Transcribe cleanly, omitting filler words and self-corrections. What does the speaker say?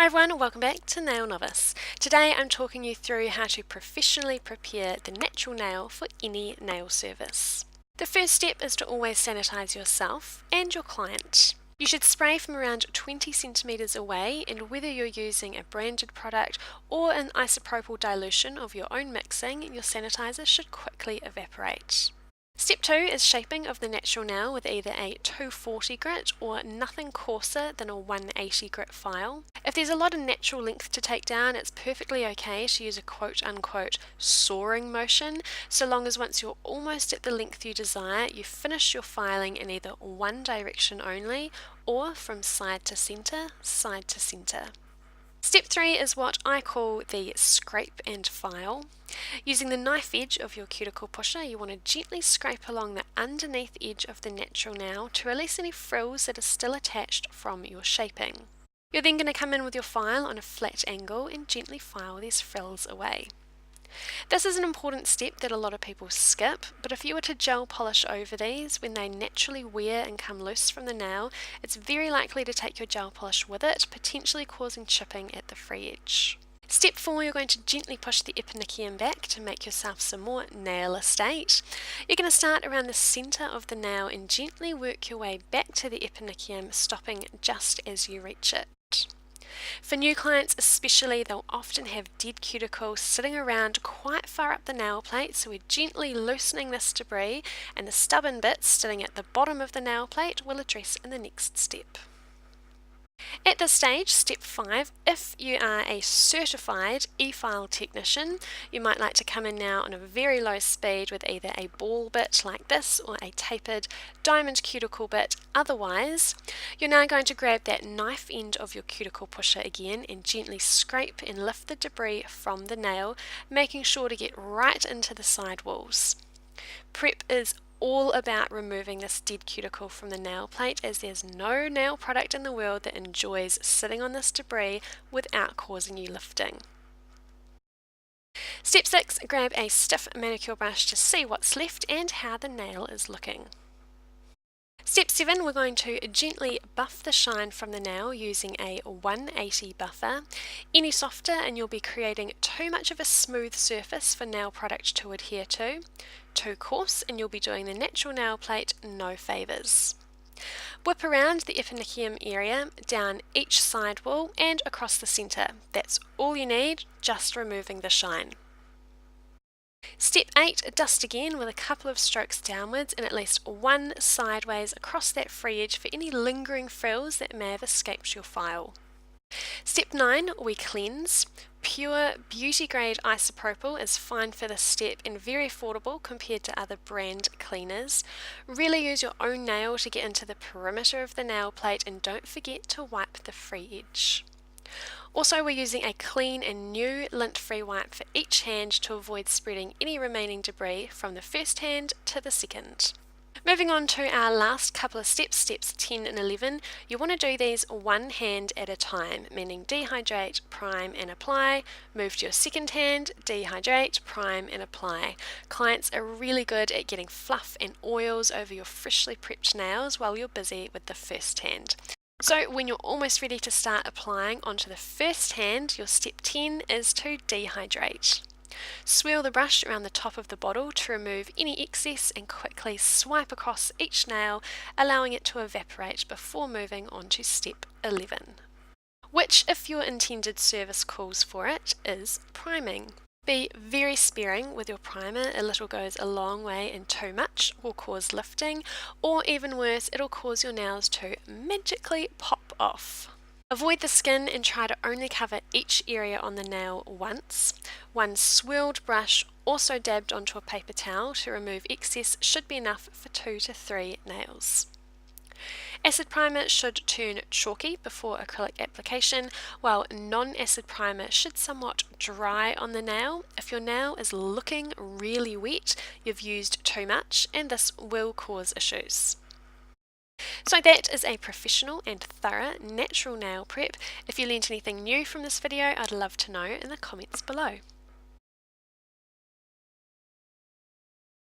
everyone, welcome back to NailNovice. Today I'm talking you through how to professionally prepare the natural nail for any nail service. The first step is to always sanitize yourself and your client. You should spray from around 20 centimeters away, and whether you're using a branded product or an isopropyl dilution of your own mixing, your sanitizer should quickly evaporate. Step 2 is shaping of the natural nail with either a 240 grit or nothing coarser than a 180 grit file. If there's a lot of natural length to take down, it's perfectly okay to use a quote-unquote soaring motion, so long as once you're almost at the length you desire, you finish your filing in either one direction only or from side to center, side to center. Step 3 is what I call the scrape and file. Using the knife edge of your cuticle pusher, you want to gently scrape along the underneath edge of the natural nail to release any frills that are still attached from your shaping. You're then going to come in with your file on a flat angle and gently file these frills away. This is an important step that a lot of people skip, but if you were to gel polish over these, when they naturally wear and come loose from the nail, it's very likely to take your gel polish with it, potentially causing chipping at the free edge. Step 4, you're going to gently push the Eponychium back to make yourself some more nail estate. You're going to start around the centre of the nail and gently work your way back to the Eponychium, stopping just as you reach it. For new clients especially, they'll often have dead cuticle sitting around quite far up the nail plate, so we're gently loosening this debris, and the stubborn bits sitting at the bottom of the nail plate we'll address in the next step. At this stage, step 5, if you are a certified e-file technician, you might like to come in now on a very low speed with either a ball bit like this or a tapered diamond cuticle bit. Otherwise, you're now going to grab that knife end of your cuticle pusher again and gently scrape and lift the debris from the nail, making sure to get right into the side walls. Prep is all about removing this dead cuticle from the nail plate, as there's no nail product in the world that enjoys sitting on this debris without causing you lifting. Step 6, grab a stiff manicure brush to see what's left and how the nail is looking. Step 7, we're going to gently buff the shine from the nail using a 180 buffer. Any softer and you'll be creating too much of a smooth surface for nail product to adhere to. Too coarse and you'll be doing the natural nail plate no favours. Whip around the Eponychium area, down each side wall and across the centre. That's all you need, just removing the shine. Step 8, dust again with a couple of strokes downwards and at least one sideways across that free edge for any lingering frills that may have escaped your file. Step 9, we cleanse. Pure beauty grade isopropyl is fine for this step and very affordable compared to other brand cleaners. Really use your own nail to get into the perimeter of the nail plate and don't forget to wipe the free edge. Also, we're using a clean and new lint-free wipe for each hand to avoid spreading any remaining debris from the first hand to the second. Moving on to our last couple of steps, steps 10 and 11, you want to do these one hand at a time, meaning dehydrate, prime and apply, move to your second hand, dehydrate, prime and apply. Clients are really good at getting fluff and oils over your freshly prepped nails while you're busy with the first hand. So when you're almost ready to start applying onto the first hand, your step 10 is to dehydrate. Swirl the brush around the top of the bottle to remove any excess and quickly swipe across each nail, allowing it to evaporate before moving on to step 11. Which, if your intended service calls for it, is priming. Be very sparing with your primer. A little goes a long way and too much will cause lifting, or even worse, it'll cause your nails to magically pop off. Avoid the skin and try to only cover each area on the nail once. One swirled brush also dabbed onto a paper towel to remove excess should be enough for 2 to 3 nails. Acid primer should turn chalky before acrylic application, while non-acid primer should somewhat dry on the nail. If your nail is looking really wet, you've used too much and this will cause issues. So that is a professional and thorough natural nail prep. If you learnt anything new from this video, I'd love to know in the comments below.